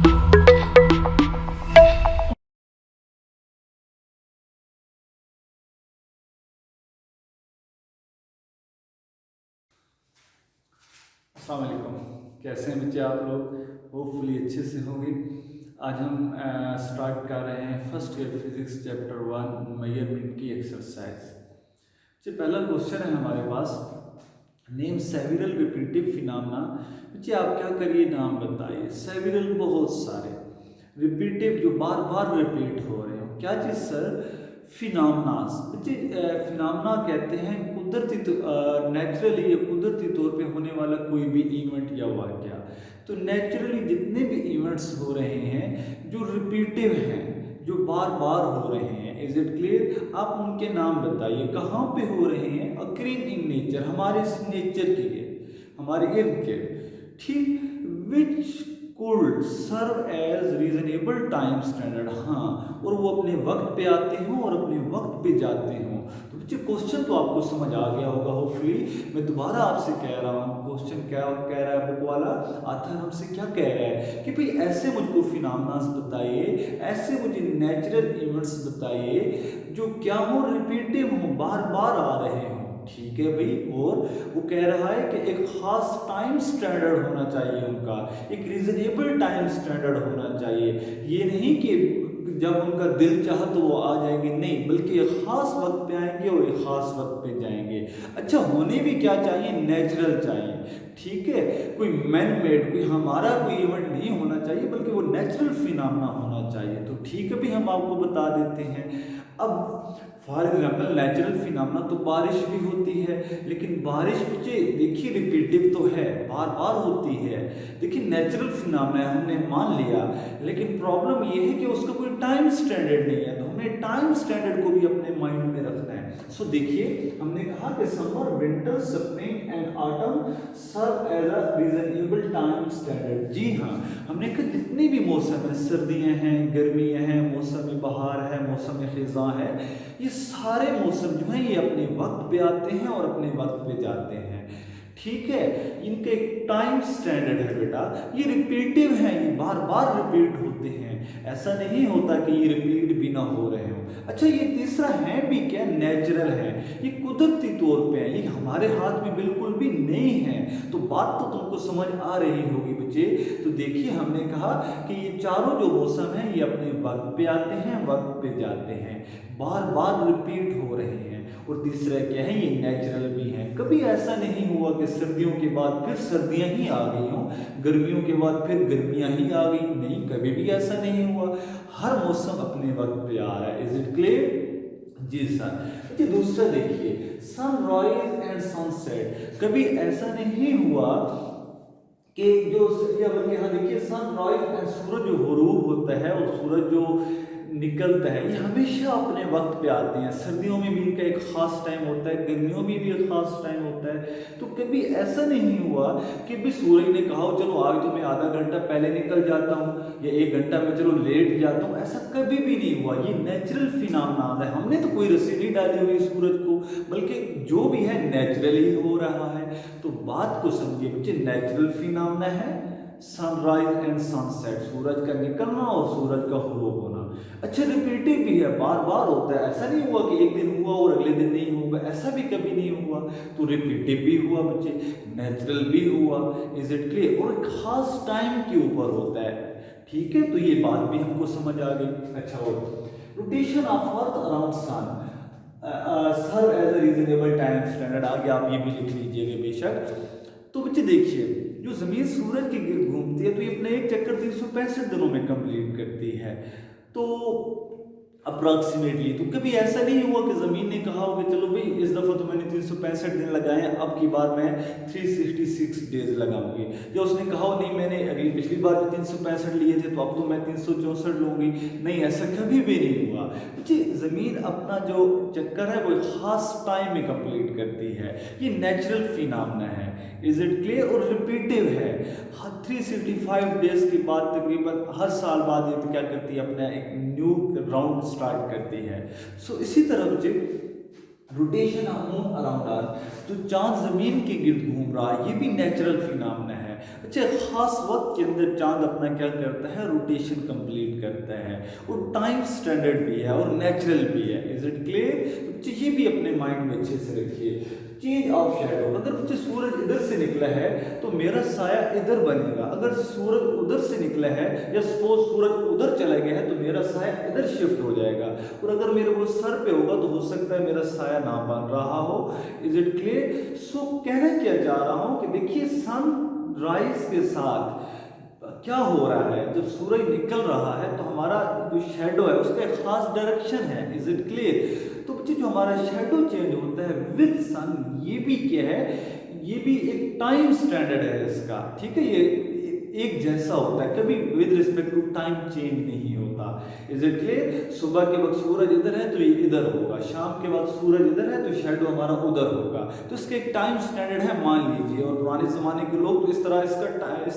अस्सलाम वालेकुम। कैसे हैं बच्चे आप लोग? होपफुली अच्छे से होंगे। आज हम स्टार्ट कर रहे हैं first year physics chapter 1 measurement की एक्सरसाइज। बच्चे पहला क्वेश्चन है हमारे पास, नेम सेवरल रिपीटिव फिनोमेना। बच्चे आप क्या करिए, नाम बताइए। सेवरल बहुत सारे, रिपीटिव जो बार बार रिपीट हो रहे हो, क्या चीज़ सर? फिनोमेनास। बच्चे फिनोमेना कहते हैं कुदरती नेचुरली या कुदरती तौर पे होने वाला कोई भी इवेंट या वाक़या। तो नेचुरली जितने भी इवेंट्स हो रहे हैं जो रिपीटिव हैं, जो बार बार हो रहे हैं, इज इट क्लियर? आप उनके नाम बताइए, कहाँ पे हो रहे हैं? अक्रिंग इन नेचर, हमारे इस नेचर के लिए, हमारे इर्द गिर्द। ठीक, which could serve as reasonable time standard. हाँ, और वो अपने वक्त पे आते हों और अपने वक्त पे जाते हों। तो बच्चे क्वेश्चन तो आपको समझ आ गया होगा होपफुली। मैं दोबारा आपसे कह रहा हूँ, क्वेश्चन क्या कह रहा है बुक वाला, आथर हमसे क्या कह रहा है कि भाई ऐसे मुझको फिनोमेनास बताइए, ऐसे मुझे नेचुरल इवेंट्स बताइए जो क्या हो, रिपीटिव हो, बार बार आ रहे हों। ठीक है भाई, और वो कह रहा है कि एक खास टाइम स्टैंडर्ड होना चाहिए उनका, एक रीजनेबल टाइम स्टैंडर्ड होना चाहिए। ये नहीं कि जब उनका दिल चाहा तो वो आ जाएंगे, नहीं, बल्कि एक खास वक्त पे आएंगे और एक खास वक्त पे जाएंगे। अच्छा, होने भी क्या चाहिए? नेचुरल चाहिए। ठीक है, कोई मैन मेड, कोई हमारा कोई इवेंट नहीं होना चाहिए, बल्कि वो नेचुरल फिनोमेना होना चाहिए। तो ठीक है भी, हम आपको बता देते हैं। अब फॉर एग्जाम्पल नेचुरल फिनोमेना तो बारिश भी होती है, लेकिन बारिश बच्चे देखिए रिपीटिव तो है, बार बार होती है। देखिए नेचुरल फिनोमेना हमने मान लिया, लेकिन प्रॉब्लम ये है कि उसका कोई टाइम स्टैंडर्ड नहीं है। तो हमें टाइम स्टैंडर्ड को भी अपने माइंड में रखना है। सो देखिए, हमने कहा कि summer, winter, spring and autumn serve as a reasonable time standard. जी हाँ, हमने कहा जितने भी मौसम है, सर्दियां हैं, गर्मियां हैं, मौसम बहार है, मौसम खिज़ां है, ये सारे मौसम जो हैं ये अपने वक्त पे आते हैं और अपने वक्त पे जाते हैं। ठीक है, इनके एक टाइम स्टैंडर्ड है बेटा, ये रिपीटिव हैं, ये बार बार रिपीट होते हैं। ऐसा नहीं होता कि ये रिपीट भी ना हो रहे हो। अच्छा, ये तीसरा है भी क्या? नेचुरल है, ये कुदरती तौर पे है, ये हमारे हाथ में बिल्कुल भी नहीं है। तो बात तो तुमको समझ आ रही होगी बच्चे। तो देखिए, हमने कहा कि ये चारों जो मौसम हैं ये अपने वक्त पे आते हैं, वक्त पे जाते हैं, बार बार रिपीट हो रहे हैं। और तीसरा क्या है? ये नेचुरल भी हैं। कभी ऐसा नहीं हुआ कि सर्दियों के बाद फिर सर्दियां ही आ गई हों, गर्मियों के बाद फिर गर्मियां ही आ गई, नहीं, कभी भी ऐसा नहीं हुआ। हर मौसम अपने वक्त पे आ रहा है। Is it clear? जी सर। अच्छा, दूसरा देखिए, सनराइज एंड सनसेट। कभी ऐसा नहीं हुआ कि जो, या बल्कि हाँ देखिए, सनराइज एंड सूरज जो गुरूब होता है और सूरज जो निकलता है, ये हमेशा अपने वक्त पे आते हैं। सर्दियों में भी इनका एक खास टाइम होता है, गर्मियों में भी एक खास टाइम होता है। तो कभी ऐसा नहीं हुआ कि भी सूरज ने कहा चलो आज तो मैं आधा घंटा पहले निकल जाता हूँ या 1 घंटा में चलो लेट जाता हूँ, ऐसा कभी भी नहीं हुआ। ये नेचुरल फिनोमेना है, हमने तो कोई रस्सी नहीं डाली हुई सूरज को, बल्कि जो भी है नेचुरली हो रहा है। तो बात को समझिए बच्चे, नेचुरल फिनोमेना है सनराइज एंड सनसेट, सूरज का निकलना और सूरज का ग़ुरूब होना। अच्छा, रिपीटिव भी है, बार बार होता है। ऐसा नहीं हुआ कि एक दिन हुआ और अगले दिन नहीं होगा, ऐसा भी कभी नहीं हुआ। तो रिपीटिव भी हुआ बच्चे, नेचुरल भी हुआ। Is it clear? और खास टाइम के ऊपर होता है। ठीक है, तो ये बात भी हमको समझ आ गई। अच्छा, और rotation of earth around sun serve as a reasonable time standard. आगे आप ये भी लिख लीजिएगा बेशक। तो बच्चे देखिए, जो जमीन सूरज के गिर्द घूमती है तो ये अपना एक चक्कर 365 दिनों में कंप्लीट करती है। तो अप्रॉक्सीमेटली, तो कभी ऐसा नहीं हुआ कि ज़मीन ने कहा हो कि चलो भाई इस दफ़ा तो मैंने 365 दिन लगाए हैं, अब की बार मैं 366 डेज लगाऊंगी। या उसने कहा हो नहीं, मैंने अगली पिछली बार भी 365 लिए थे तो अब तो मैं 364 लूँगी। नहीं, ऐसा कभी भी नहीं हुआ। जी, ज़मीन अपना जो चक्कर है वो एक ख़ास टाइम में कंप्लीट करती है। ये नेचुरल फिनोमेना है। Is it clear? और रिपीटिव है। हर 365 डेज के बाद तकरीबन हर साल बाद ये क्या करती है, अपना एक न्यू राउंड स्टार्ट करती है। सो इसी तरह मुझे रोटेशन ऑफ मून अराउंड अर्थ, जो चांद जमीन के गिर्द घूम रहा है, ये भी नेचुरल फिनोमेना है। है। अच्छा, खास वक्त के अंदर चांद अपना क्या करता है, रोटेशन कंप्लीट करता है, और टाइम स्टैंडर्ड भी है और नेचुरल भी है। Is it clear? ये भी अपने माइंड में अच्छे से रखिए। चेंज ऑफ शेडो, अगर मुझे सूरज इधर से निकला है तो मेरा साया इधर बनेगा, अगर सूरज उधर से निकला है या सपोज सूरज उधर चला गया है तो मेरा साया इधर शिफ्ट हो जाएगा, और अगर मेरे वो सर पे होगा तो हो सकता है मेरा साया ना बन रहा हो। Is it clear? सो कहना क्या चाह रहा हूं कि देखिए, सनराइज के साथ क्या हो रहा है, जब सूरज निकल रहा है तो हमारा जो शेडो है उसका एक खास डायरेक्शन है। Is it clear? तो बच्चे, जो हमारा शेडो चेंज होता है विद सन, ये भी क्या है, ये भी एक टाइम स्टैंडर्ड है इसका, ठीक है, ये एक जैसा होता है, कभी with respect to time change नहीं होता। Is it clear? सुबह के वक्त सूरज इधर है तो ये इधर होगा, शाम के वक्त सूरज इधर है तो शेडो हमारा उधर होगा। तो इसका एक टाइम स्टैंडर्ड है, मान लीजिए। और पुराने जमाने के लोग तो इस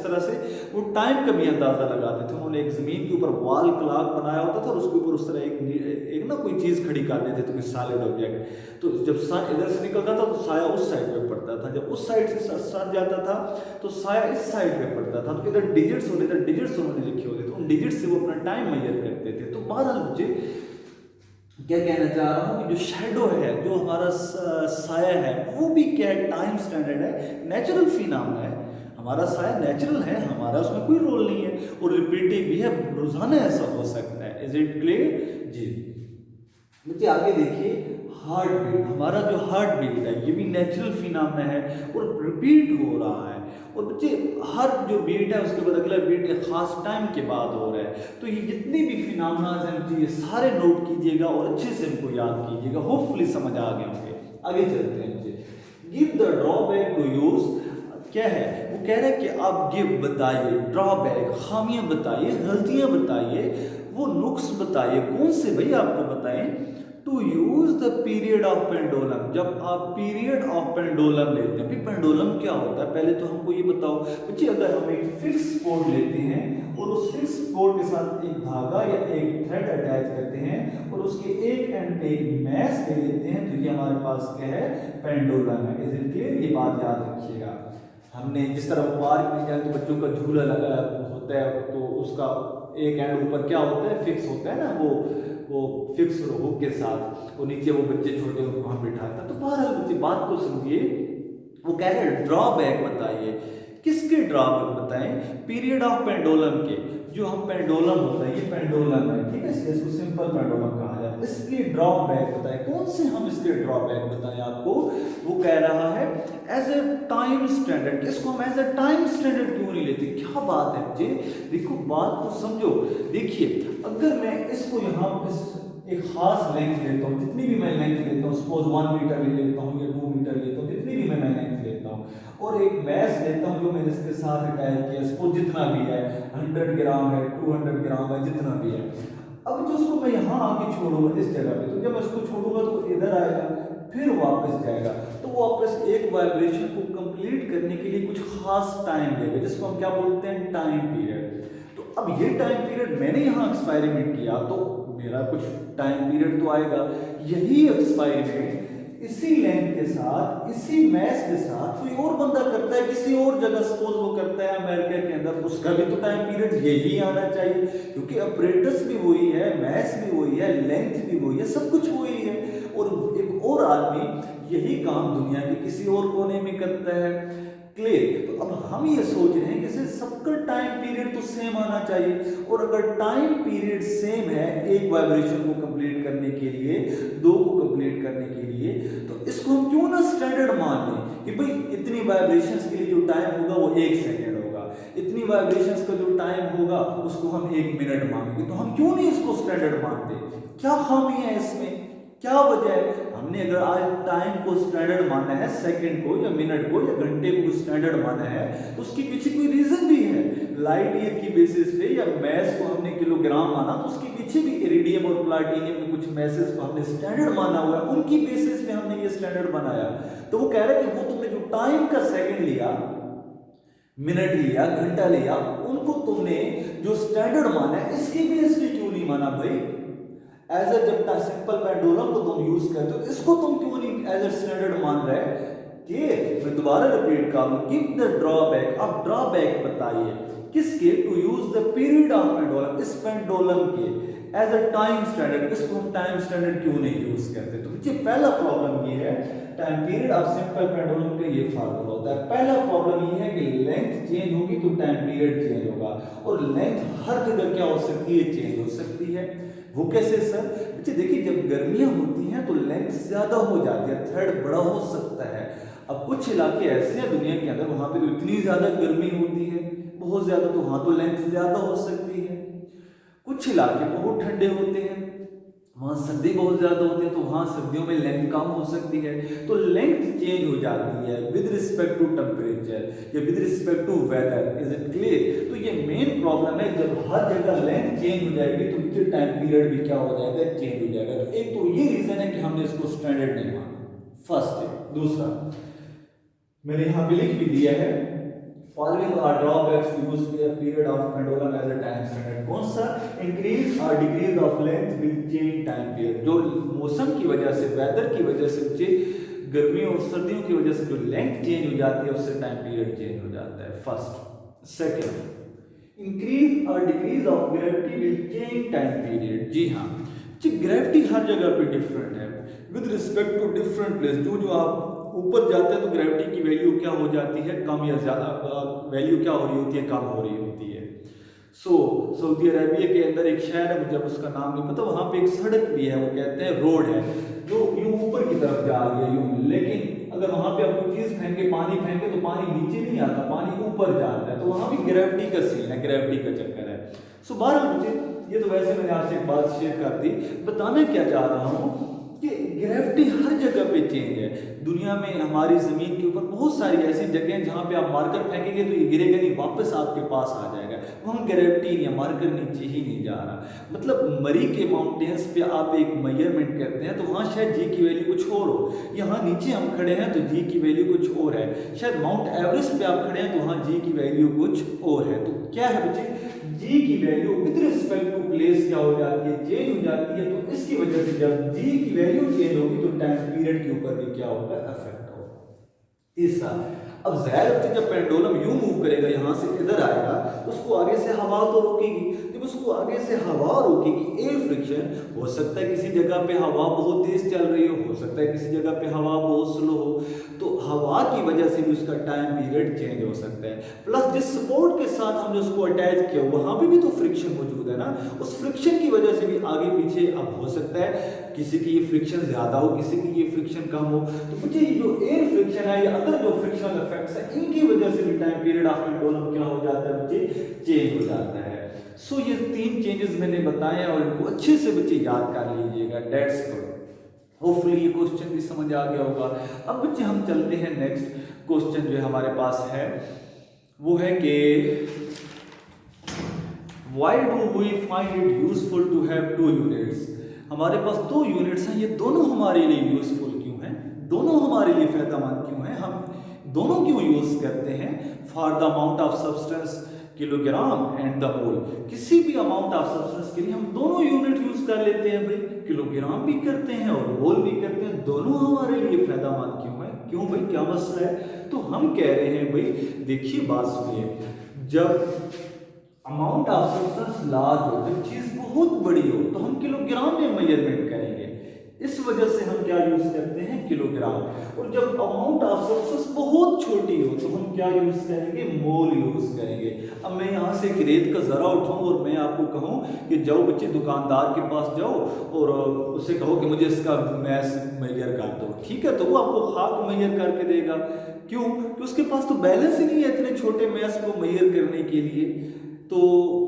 तरह से वो टाइम का भी अंदाजा लगाते थे। उन्होंने एक जमीन के ऊपर वॉल क्लॉक बनाया होता था और उसके ऊपर उस तरह एक ना कोई चीज खड़ी कर देते थे, कोई सॉलिड ऑब्जेक्ट। तो जब सन इधर से निकलता था तो साया उस साइड पे पड़ता था, जब उस साइड से सन जाता था तो साया इस साइड पे पड़ता था। तो इधर डिजिट्स होते थे, डिजिट्स उन्होंने लिखे होते थे, उन डिजिट्स से वो अपना टाइम मेजर करते थे। तो बहरहाल मुझे क्या कहना चाह रहा हूँ कि जो शेडो है, जो हमारा साया है, वो भी क्या है, टाइम स्टैंडर्ड है, नेचुरल फिनोमेना है। हमारा साया नेचुरल है, हमारा उसमें कोई रोल नहीं है, और रिपीटिव भी है, रोजाना ऐसा हो सकता है। इज इट क्लियर जी? मुझे आगे देखिए, हार्ट बीट, हमारा जो हार्ट बीट है ये भी नेचुरल फिनोमेना है और रिपीट हो रहा है। और बच्चे, हर जो बीट है उसके बाद अगला बीट एक खास टाइम के बाद हो रहा है। तो ये जितनी भी फिनोमेना हैं मुझे ये सारे नोट कीजिएगा और अच्छे से इनको याद कीजिएगा, होपफुली समझ आ गए होंगे। आगे चलते हैं। मुझे give the drawback to use, क्या है वो कह रहे हैं कि आप गिव बताइए, ड्रॉबैक खामियां बताइए, गलतियां बताइए, वो नुक्स बताइए। कौन से भाई आपको बताएं? To use the period of pendulum, जब आप पीरियड ऑफ पेंडुलम लेते हैं। भाई पेंडुलम क्या होता है, पहले तो हमको ये बताओ बच्चे। अगर हम एक फिक्स पोर्ट लेते हैं और उस फिक्स पोर्ट के साथ एक धागा या एक थ्रेड अटैच करते हैं और उसके एक एंड पे एक मैश दे देते हैं, तो ये हमारे पास क्या है, पेंडुलम है। Is it clear? ये बात याद रखिएगा। हमने जिस तरह पार्क में जाए तो बच्चों का झूला लगा होता है, तो उसका एक एंड ऊपर क्या होता है, फिक्स होता है ना, वो फिक्स हुक के साथ, और नीचे वो बच्चे छोटे उनको वहां बिठाता है। तो बहरहाल बच्चे बात को समझिए, वो कह रहे हैं ड्रॉबैक बताइए। किसके ड्रॉबैक बताएं? पीरियड ऑफ पेंडुलम के। जो हम पेंडुलम होता है, ये पेंडुलम है, ठीक है, इसको सिंपल पेंडुलम कहा जाता है। इसके ड्रॉबैक बताएं। कौन से हम इसके ड्रॉबैक बताएं आपको? वो कह रहा है एज ए टाइम स्टैंडर्ड। इसको हम एज ए टाइम स्टैंडर्ड क्यों नहीं लेते? क्या बात है जी, देखो बात को समझो। देखिए, अगर मैं इसको यहाँ एक खास लेंथ लेता हूँ, जितनी भी मैं लेंथ लेता हूँ, सपोज 1 मीटर ले लेता हूँ या 2 मीटर लेता हूँ, जितनी भी मैं लेंथ लेता हूँ, और एक मैश लेता हूँ जो मैंने इसके साथ अटैच किया, सपोज जितना भी है, 100 ग्राम है, 200 ग्राम है, जितना भी है। अब जो उसको मैं यहाँ आके छोड़ूंगा इस जगह पे, तो जब मैं इसको छोड़ूंगा तो इधर आएगा, फिर वापस जाएगा, तो वापस एक वाइब्रेशन को कंप्लीट करने के लिए कुछ खास टाइम लेगा, जिसको हम क्या बोलते हैं, टाइम पीरियड। तो अब ये टाइम पीरियड मैंने यहाँ एक्सपेरिमेंट किया तो मेरा कुछ टाइम पीरियड तो आएगा। यही एक्सपेरिमेंट इसी लेंथ के साथ, इसी मैश के साथ कोई और बंदा करता है किसी और जगह, सपोज वो करता है अमेरिका के अंदर, उसका भी तो टाइम पीरियड यही आना चाहिए, क्योंकि अपरेटस भी वही है, मैश भी वही है, लेंथ भी वही है, सब कुछ वही है। और एक और आदमी यही काम दुनिया के किसी और कोने में करता है। क्लियर? तो अब हम ये सोच रहे हैं कि सबका टाइम पीरियड तो सेम आना चाहिए, और अगर टाइम पीरियड सेम है एक वाइब्रेशन को कंप्लीट करने के लिए, दो को कंप्लीट करने के लिए, तो इसको हम क्यों ना स्टैंडर्ड मान लें कि भाई इतनी वाइब्रेशंस के लिए जो टाइम होगा वो 1 सेकेंड होगा, इतनी वाइब्रेशंस का जो टाइम होगा उसको हम 1 मिनट मानेंगे। तो हम क्यों नहीं इसको स्टैंडर्ड मानते? क्या खामी है इसमें, क्या वजह है? हमने अगर आज टाइम को स्टैंडर्ड माना है, सेकंड को या मिनट को या घंटे को स्टैंडर्ड माना है, तो उसके पीछे कोई रीजन भी है। लाइट ईयर की बेसिस पे या मैस को हमने किलोग्राम माना, तो उसके पीछे भी इरिडियम और प्लाटिनियम के कुछ मैसेज को हमने स्टैंडर्ड माना हुआ है, उनकी बेसिस पे हमने ये स्टैंडर्ड बनाया। तो वो कह रहे हैं कि वो तुमने जो टाइम का सेकंड लिया, मिनट लिया, घंटा लिया, उनको तुमने जो स्टैंडर्ड माना है, इसकी बेस पे क्यों नहीं माना भाई? एज ए जब सिंपल पेंडुलम को तुम यूज करते हो, इसको तुम क्यों नहीं एज ए स्टैंडर्ड मान रहे? क्लियर? मैं दोबारा रिपीट कर दूं, गिव द ड्रॉबैक, आप ड्रॉबैक बताइए किसके? To use the period of pendulum, इस पेंडुलम के एज अ टाइम स्टैंडर्ड। इसको हम टाइम स्टैंडर्ड क्यों नहीं यूज करते? तो बच्चे पहला प्रॉब्लम ये है, time period of simple pendulum का ये फार्मूला होता है। पहला प्रॉब्लम ये है कि लेंथ चेंज होगी तो टाइम पीरियड चेंज होगा, और लेंथ हर जगह क्या हो सकती है? चेंज हो सकती है। वो कैसे सर? बच्चे देखिए, जब गर्मियां होती हैं तो लेंथ ज्यादा हो जाती है, थ्रेड बड़ा हो सकता है। अब कुछ इलाके ऐसे हैं दुनिया के अंदर, वहां पे तो इतनी ज्यादा गर्मी होती है, बहुत ज्यादा, तो वहां तो लेंथ ज्यादा हो सकती है। कुछ इलाके बहुत ठंडे होते हैं, वहां सर्दी बहुत ज्यादा होती है, तो वहां सर्दियों में लेंथ कम हो सकती है। तो लेंथ चेंज हो जाती है विद रिस्पेक्ट टू टेम्परेचर या with respect to weather. Is it clear? तो ये मेन प्रॉब्लम है, जब हर जगह लेंथ चेंज हो जाएगी तो फिर टाइम पीरियड भी क्या हो जाएगा? चेंज हो जाएगा। तो एक तो ये रीजन है कि हमने इसको स्टैंडर्ड नहीं माना, फर्स्ट है। दूसरा मैंने यहाँ पे लिख भी दिया है, following are drawbacks to use period of pendulum as a time standard. कौन सा? इंक्रीज और decrease of length will change time period. जो मौसम की वजह से, वेदर की वजह से, बच्चे गर्मियों और सर्दियों की वजह से जो लेंथ चेंज हो जाती है उससे टाइम पीरियड चेंज हो जाता है, फर्स्ट। सेकंड, इंक्रीज और decrease of gravity will change time period. जी हाँ, ग्रेविटी हर जगह पे डिफरेंट है with respect to different place. जो आप ऊपर जाते हैं तो ग्रेविटी की वैल्यू क्या हो जाती है? कम या ज्यादा, वैल्यू क्या हो रही होती है? कम हो रही होती है। सऊदी अरेबिया के अंदर एक शहर है, मुझे अब उसका नाम नहीं पता, वहां पे एक सड़क भी है, वो कहते हैं रोड है, जो यूं ऊपर की तरफ जा रही है यूं, लेकिन अगर वहां पे आप कोई चीज फेंके, पानी फेंके तो पानी नीचे नहीं आता, पानी ऊपर जाता है। तो वहां भी ग्रेविटी का सीन है, ग्रेविटी का चक्कर है। बहरहाल मुझे ये तो वैसे मैंने आपसे एक बात शेयर कर दी, बताना क्या चाह रहा हूँ कि ग्रेविटी हर जगह पे चेंज है दुनिया में। हमारी जमीन के ऊपर बहुत सारी ऐसी जगह हैं जहां पे आप मार्कर फेंकेंगे तो ये गिरेगा नहीं, वापस आपके पास आ जाएगा। वहां ग्रेविटी नहीं है, मार्कर नीचे ही नहीं जा रहा। मतलब मरी के माउंटेन्स पे आप एक मेजरमेंट करते हैं तो वहां शायद जी की वैल्यू कुछ और हो, यहाँ नीचे हम खड़े हैं तो जी की वैल्यू कुछ और है। शायद माउंट एवरेस्ट पे आप खड़े हैं तो वहां जी की वैल्यू कुछ और है। तो क्या है बच्चे, जी की value with respect to place क्या हो जाती है? चेंज हो जाती है। तो इसकी वजह से जब जी की वैल्यू चेंज होगी तो टाइम पीरियड के ऊपर भी क्या होगा? इफेक्ट होगा। तीसरा, अब ज़ाहिर जब पेंडुलम यूं मूव करेगा, यहां से इधर आएगा, तो उसको आगे से हवा तो रोकेगी। जब उसको आगे से हवा रोकेगी, एयर फ्रिक्शन, हो सकता है किसी जगह पे हवा बहुत तेज चल रही हो सकता है किसी जगह पे हवा बहुत स्लो हो, तो हवा की वजह से भी उसका टाइम पीरियड चेंज हो सकता है। प्लस जिस सपोर्ट के साथ हमने उसको अटैच किया वहां पे भी तो फ्रिक्शन मौजूद है ना, उस फ्रिक्शन की वजह से भी आगे पीछे अब हो सकता है किसी की ये फ्रिक्शन ज्यादा हो, किसी की ये फ्रिक्शन कम हो। तो मुझे जो एयर फ्रिक्शन है या अदर जो फ्रिक्शनल इफेक्ट्स है, इनकी वजह से भी टाइम पीरियड ऑफ पेंडुलम क्या हो जाता है बच्चे? चेंज हो जाता है। ये 3 चेंजेस मैंने बताए और इनको अच्छे से बच्चे याद कर लीजिएगा। डेट्स होपफुली ये क्वेश्चन भी समझ आ गया होगा। अब बच्चे हम चलते हैं नेक्स्ट क्वेश्चन जो हमारे पास है, वो है कि why do we find it useful to have 2 units? हमारे पास 2 यूनिट्स हैं, ये दोनों हमारे लिए यूजफुल क्यों हैं? दोनों हमारे लिए फायदेमंद क्यों हैं? हम दोनों क्यों यूज करते हैं? For the amount of substance kilogram and the mole. किसी भी अमाउंट ऑफ सब्सटेंस के लिए हम दोनों यूनिट यूज कर लेते हैं भाई, किलोग्राम भी करते हैं और मोल भी करते हैं। दोनों हमारे लिए फायदेमंद क्यों है? क्यों भाई, क्या मसला है? तो हम कह रहे हैं भाई, देखिए बात सुनिए, जब अमाउंट ऑफ सब्सटेंस लार्ज हो, जब चीज बहुत बड़ी हो तो हम किलोग्राम में मेजरमेंट करेंगे, इस वजह से हम क्या यूज करते हैं? किलोग्राम। और जब अमाउंट ऑफ सब्सटेंस बहुत छोटी हो तो हम क्या यूज करेंगे? मोल यूज करेंगे। अब मैं यहाँ से एक रेत का जरा उठाऊं और मैं आपको कहूँ कि जाओ बच्चे दुकानदार के पास जाओ और उससे कहो कि मुझे इसका मैस मेजर कर दो, ठीक है? तो वो आपको खाक मेजर करके देगा। क्यों? कि उसके पास तो बैलेंस ही नहीं है इतने छोटे मैस को मेजर करने के लिए। तो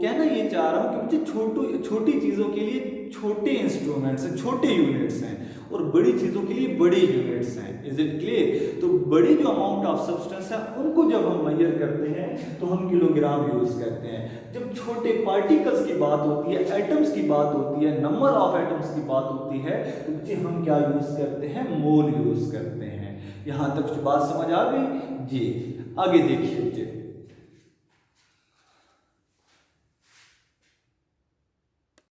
कहना ये चाह रहा हूँ कि मुझे छोटी चीज़ों के लिए छोटे इंस्ट्रूमेंट्स हैं, छोटे यूनिट्स हैं, और बड़ी चीज़ों के लिए बड़े यूनिट्स हैं। Is it clear? तो बड़ी जो अमाउंट ऑफ सब्सटेंस है उनको जब हम मेजर करते हैं तो हम किलोग्राम यूज करते हैं। जब छोटे पार्टिकल्स की बात होती है, एटम्स की बात होती है, नंबर ऑफ एटम्स की बात होती है, तो हम क्या यूज करते हैं? मोल यूज करते हैं। यहाँ तक बात समझ आ गई जी? आगे देखिए,